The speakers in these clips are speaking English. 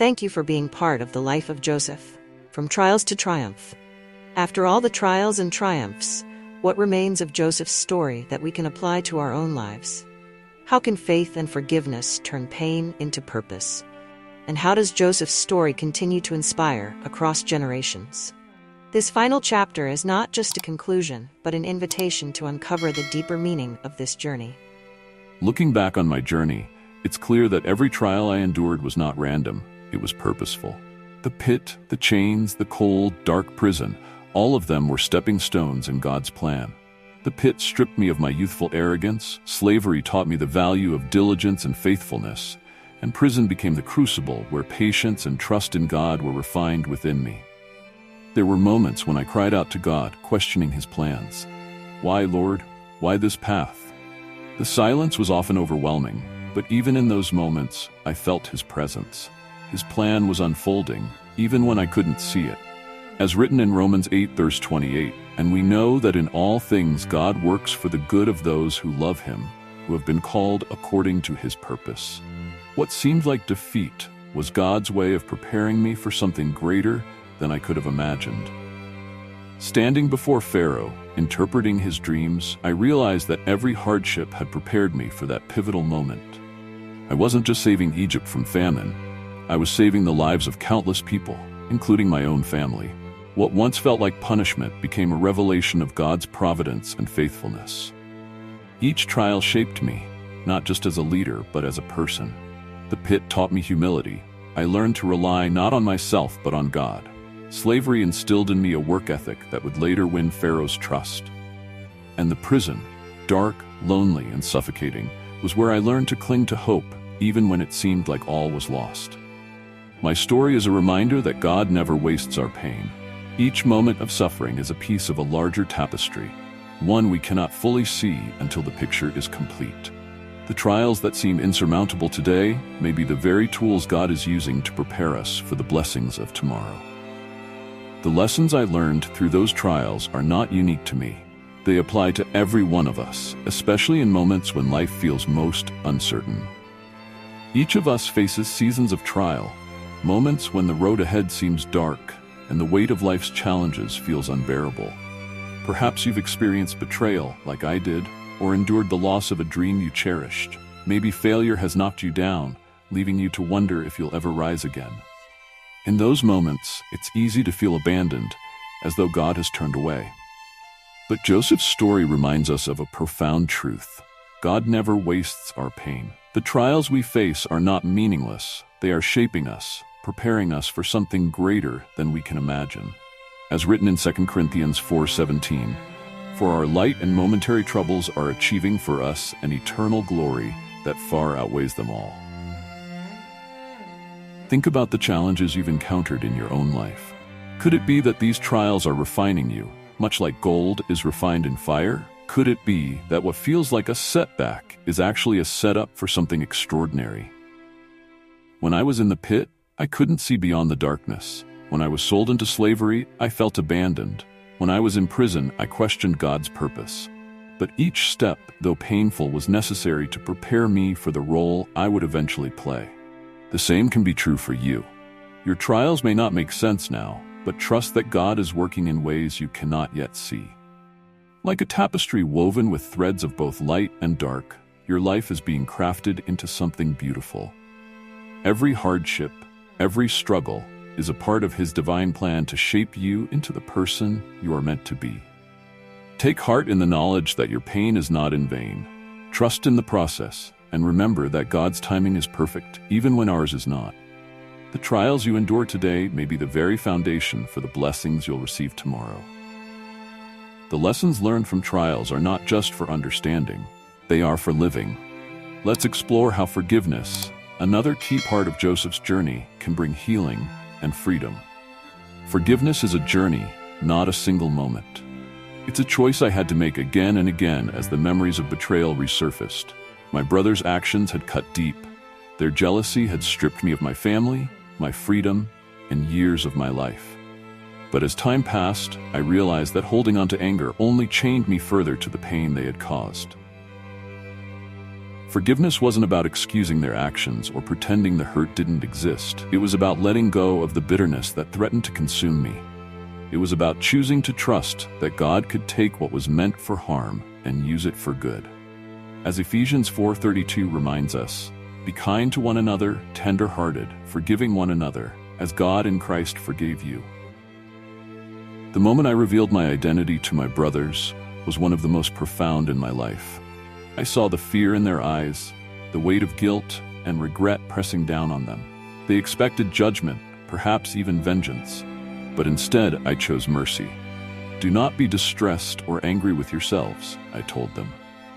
Thank you for being part of the life of Joseph, from trials to triumph. After all the trials and triumphs, what remains of Joseph's story that we can apply to our own lives? How can faith and forgiveness turn pain into purpose? And how does Joseph's story continue to inspire across generations? This final chapter is not just a conclusion, but an invitation to uncover the deeper meaning of this journey. Looking back on my journey, it's clear that every trial I endured was not random, it was purposeful. The pit, the chains, the cold, dark prison, all of them were stepping stones in God's plan. The pit stripped me of my youthful arrogance, slavery taught me the value of diligence and faithfulness, and prison became the crucible where patience and trust in God were refined within me. There were moments when I cried out to God, questioning His plans. Why, Lord? Why this path? The silence was often overwhelming, but even in those moments, I felt His presence. His plan was unfolding, even when I couldn't see it. As written in Romans 8, verse 28, "And we know that in all things God works for the good of those who love Him, who have been called according to His purpose." What seemed like defeat was God's way of preparing me for something greater than I could have imagined. Standing before Pharaoh, interpreting his dreams, I realized that every hardship had prepared me for that pivotal moment. I wasn't just saving Egypt from famine, I was saving the lives of countless people, including my own family. What once felt like punishment became a revelation of God's providence and faithfulness. Each trial shaped me, not just as a leader, but as a person. The pit taught me humility. I learned to rely not on myself, but on God. Slavery instilled in me a work ethic that would later win Pharaoh's trust. And the prison, dark, lonely, and suffocating, was where I learned to cling to hope, even when it seemed like all was lost. My story is a reminder that God never wastes our pain. Each moment of suffering is a piece of a larger tapestry, one we cannot fully see until the picture is complete. The trials that seem insurmountable today may be the very tools God is using to prepare us for the blessings of tomorrow. The lessons I learned through those trials are not unique to me. They apply to every one of us, especially in moments when life feels most uncertain. Each of us faces seasons of trial, moments when the road ahead seems dark and the weight of life's challenges feels unbearable. Perhaps you've experienced betrayal, like I did, or endured the loss of a dream you cherished. Maybe failure has knocked you down, leaving you to wonder if you'll ever rise again. In those moments, it's easy to feel abandoned, as though God has turned away. But Joseph's story reminds us of a profound truth. God never wastes our pain. The trials we face are not meaningless. They are shaping us, preparing us for something greater than we can imagine. As written in 2 Corinthians 4:17, "For our light and momentary troubles are achieving for us an eternal glory that far outweighs them all." Think about the challenges you've encountered in your own life. Could it be that these trials are refining you, much like gold is refined in fire? Could it be that what feels like a setback is actually a setup for something extraordinary? When I was in the pit, I couldn't see beyond the darkness. When I was sold into slavery, I felt abandoned. When I was in prison, I questioned God's purpose. But each step, though painful, was necessary to prepare me for the role I would eventually play. The same can be true for you. Your trials may not make sense now, but trust that God is working in ways you cannot yet see. Like a tapestry woven with threads of both light and dark, your life is being crafted into something beautiful. Every hardship, every struggle, is a part of His divine plan to shape you into the person you are meant to be. Take heart in the knowledge that your pain is not in vain. Trust in the process, and remember that God's timing is perfect, even when ours is not. The trials you endure today may be the very foundation for the blessings you'll receive tomorrow. The lessons learned from trials are not just for understanding, they are for living. Let's explore how forgiveness, another key part of Joseph's journey, can bring healing and freedom. Forgiveness is a journey, not a single moment. It's a choice I had to make again and again as the memories of betrayal resurfaced. My brother's actions had cut deep. Their jealousy had stripped me of my family, my freedom, and years of my life. But as time passed, I realized that holding on to anger only chained me further to the pain they had caused. Forgiveness wasn't about excusing their actions or pretending the hurt didn't exist. It was about letting go of the bitterness that threatened to consume me. It was about choosing to trust that God could take what was meant for harm and use it for good. As Ephesians 4:32 reminds us, be kind to one another, tender-hearted, forgiving one another, as God in Christ forgave you. The moment I revealed my identity to my brothers was one of the most profound in my life. I saw the fear in their eyes, the weight of guilt and regret pressing down on them. They expected judgment, perhaps even vengeance, but instead I chose mercy. Do not be distressed or angry with yourselves, I told them.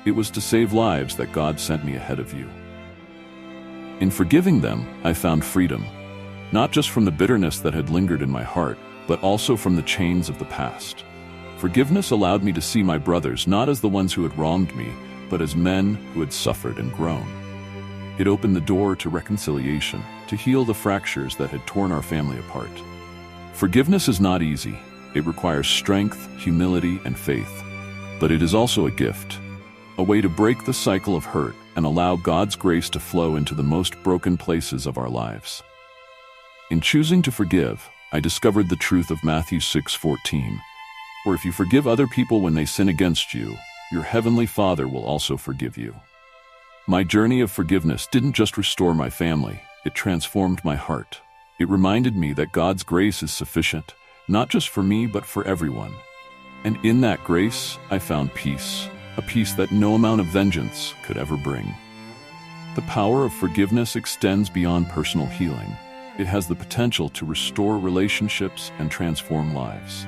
It was to save lives that God sent me ahead of you. In forgiving them, I found freedom, not just from the bitterness that had lingered in my heart, but also from the chains of the past. Forgiveness allowed me to see my brothers not as the ones who had wronged me, but as men who had suffered and grown. It opened the door to reconciliation, to heal the fractures that had torn our family apart. Forgiveness is not easy. It requires strength, humility, and faith. But it is also a gift, a way to break the cycle of hurt and allow God's grace to flow into the most broken places of our lives. In choosing to forgive, I discovered the truth of Matthew 6:14, where if you forgive other people when they sin against you, your heavenly Father will also forgive you. My journey of forgiveness didn't just restore my family, it transformed my heart. It reminded me that God's grace is sufficient, not just for me, but for everyone. And in that grace, I found peace, a peace that no amount of vengeance could ever bring. The power of forgiveness extends beyond personal healing. It has the potential to restore relationships and transform lives.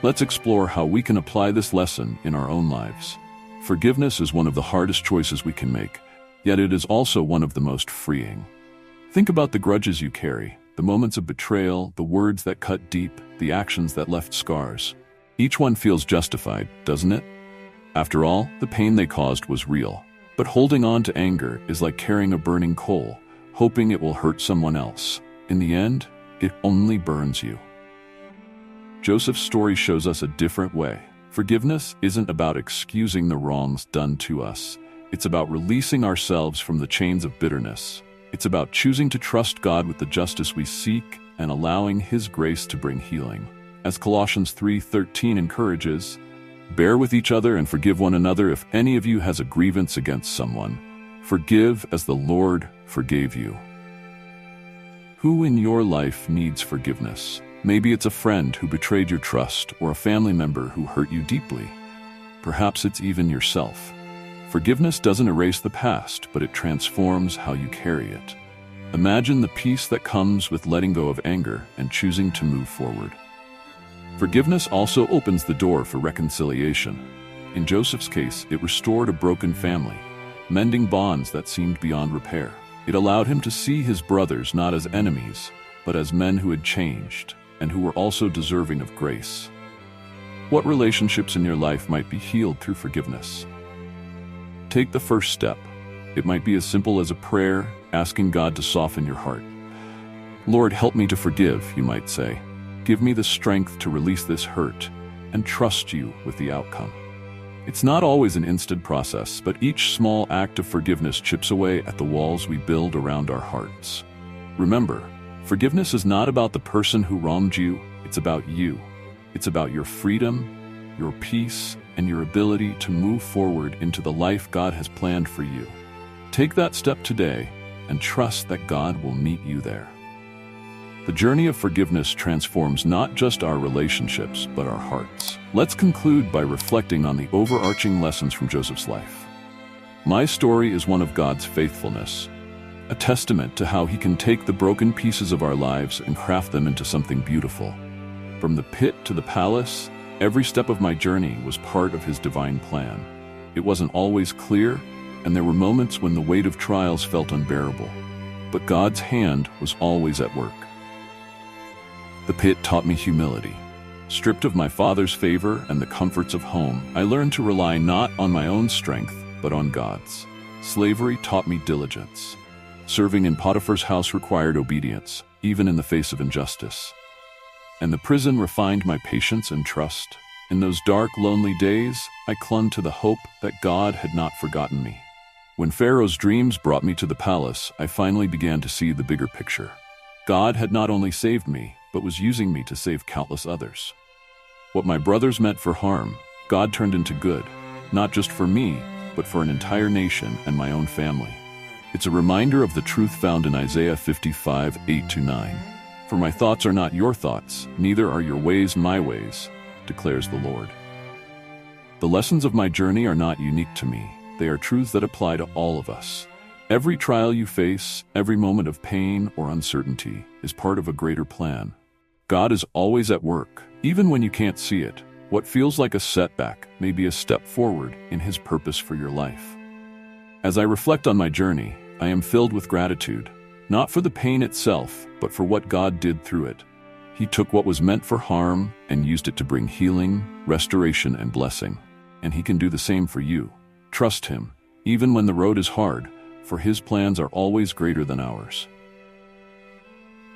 Let's explore how we can apply this lesson in our own lives. Forgiveness is one of the hardest choices we can make, yet it is also one of the most freeing. Think about the grudges you carry, the moments of betrayal, the words that cut deep, the actions that left scars. Each one feels justified, doesn't it? After all, the pain they caused was real. But holding on to anger is like carrying a burning coal, hoping it will hurt someone else. In the end, it only burns you. Joseph's story shows us a different way. Forgiveness isn't about excusing the wrongs done to us. It's about releasing ourselves from the chains of bitterness. It's about choosing to trust God with the justice we seek and allowing His grace to bring healing. As Colossians 3:13 encourages, bear with each other and forgive one another if any of you has a grievance against someone. Forgive as the Lord forgave you. Who in your life needs forgiveness? Maybe it's a friend who betrayed your trust or a family member who hurt you deeply. Perhaps it's even yourself. Forgiveness doesn't erase the past, but it transforms how you carry it. Imagine the peace that comes with letting go of anger and choosing to move forward. Forgiveness also opens the door for reconciliation. In Joseph's case, it restored a broken family, mending bonds that seemed beyond repair. It allowed him to see his brothers not as enemies, but as men who had changed and who were also deserving of grace. What relationships in your life might be healed through forgiveness? Take the first step. It might be as simple as a prayer, asking God to soften your heart. Lord, help me to forgive, you might say. Give me the strength to release this hurt and trust you with the outcome. It's not always an instant process, but each small act of forgiveness chips away at the walls we build around our hearts. Remember, forgiveness is not about the person who wronged you, it's about you. It's about your freedom, your peace, and your ability to move forward into the life God has planned for you. Take that step today and trust that God will meet you there. The journey of forgiveness transforms not just our relationships, but our hearts. Let's conclude by reflecting on the overarching lessons from Joseph's life. My story is one of God's faithfulness, a testament to how He can take the broken pieces of our lives and craft them into something beautiful. From the pit to the palace, every step of my journey was part of His divine plan. It wasn't always clear, and there were moments when the weight of trials felt unbearable. But God's hand was always at work. The pit taught me humility. Stripped of my father's favor and the comforts of home, I learned to rely not on my own strength, but on God's. Slavery taught me diligence. Serving in Potiphar's house required obedience, even in the face of injustice. And the prison refined my patience and trust. In those dark, lonely days, I clung to the hope that God had not forgotten me. When Pharaoh's dreams brought me to the palace, I finally began to see the bigger picture. God had not only saved me, but was using me to save countless others. What my brothers meant for harm, God turned into good, not just for me, but for an entire nation and my own family. It's a reminder of the truth found in Isaiah 55:8-9. For my thoughts are not your thoughts, neither are your ways my ways, declares the Lord. The lessons of my journey are not unique to me. They are truths that apply to all of us. Every trial you face, every moment of pain or uncertainty, is part of a greater plan. God is always at work, even when you can't see it. What feels like a setback may be a step forward in His purpose for your life. As I reflect on my journey, I am filled with gratitude, not for the pain itself, but for what God did through it. He took what was meant for harm and used it to bring healing, restoration, and blessing. And He can do the same for you. Trust Him, even when the road is hard, for His plans are always greater than ours.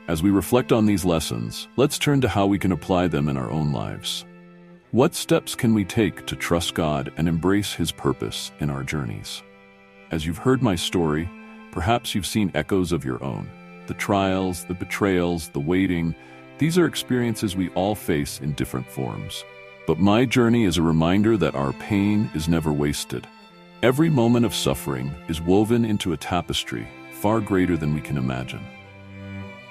As we reflect on these lessons, let's turn to how we can apply them in our own lives. What steps can we take to trust God and embrace His purpose in our journeys? As you've heard my story, perhaps you've seen echoes of your own. The trials, the betrayals, the waiting, these are experiences we all face in different forms. But my journey is a reminder that our pain is never wasted. Every moment of suffering is woven into a tapestry far greater than we can imagine.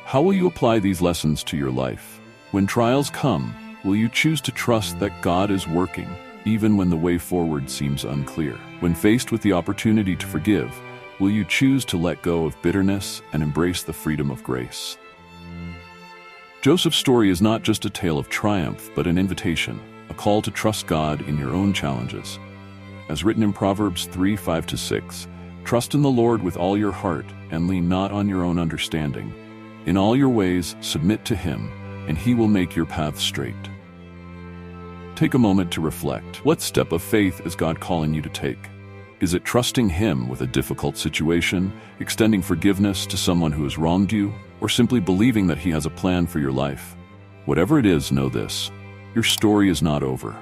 How will you apply these lessons to your life? When trials come, will you choose to trust that God is working, even when the way forward seems unclear? When faced with the opportunity to forgive, will you choose to let go of bitterness and embrace the freedom of grace? Joseph's story is not just a tale of triumph, but an invitation, a call to trust God in your own challenges. As written in Proverbs 3:5-6, trust in the Lord with all your heart and lean not on your own understanding. In all your ways, submit to Him, and He will make your path straight. Take a moment to reflect. What step of faith is God calling you to take? Is it trusting Him with a difficult situation, extending forgiveness to someone who has wronged you, or simply believing that He has a plan for your life? Whatever it is, know this: your story is not over.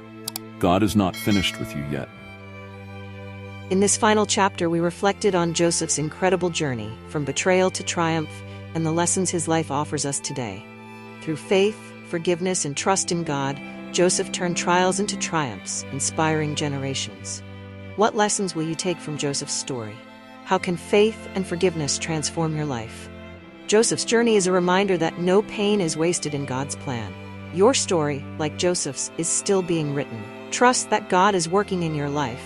God is not finished with you yet. In this final chapter, we reflected on Joseph's incredible journey, from betrayal to triumph, and the lessons his life offers us today. Through faith, forgiveness, and trust in God, Joseph turned trials into triumphs, inspiring generations. What lessons will you take from Joseph's story? How can faith and forgiveness transform your life? Joseph's journey is a reminder that no pain is wasted in God's plan. Your story, like Joseph's, is still being written. Trust that God is working in your life,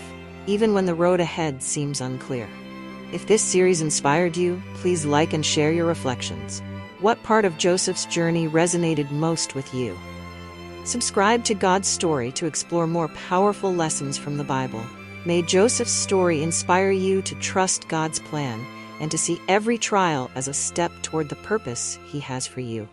even when the road ahead seems unclear. If this series inspired you, please like and share your reflections. What part of Joseph's journey resonated most with you? Subscribe to God's Story to explore more powerful lessons from the Bible. May Joseph's story inspire you to trust God's plan and to see every trial as a step toward the purpose He has for you.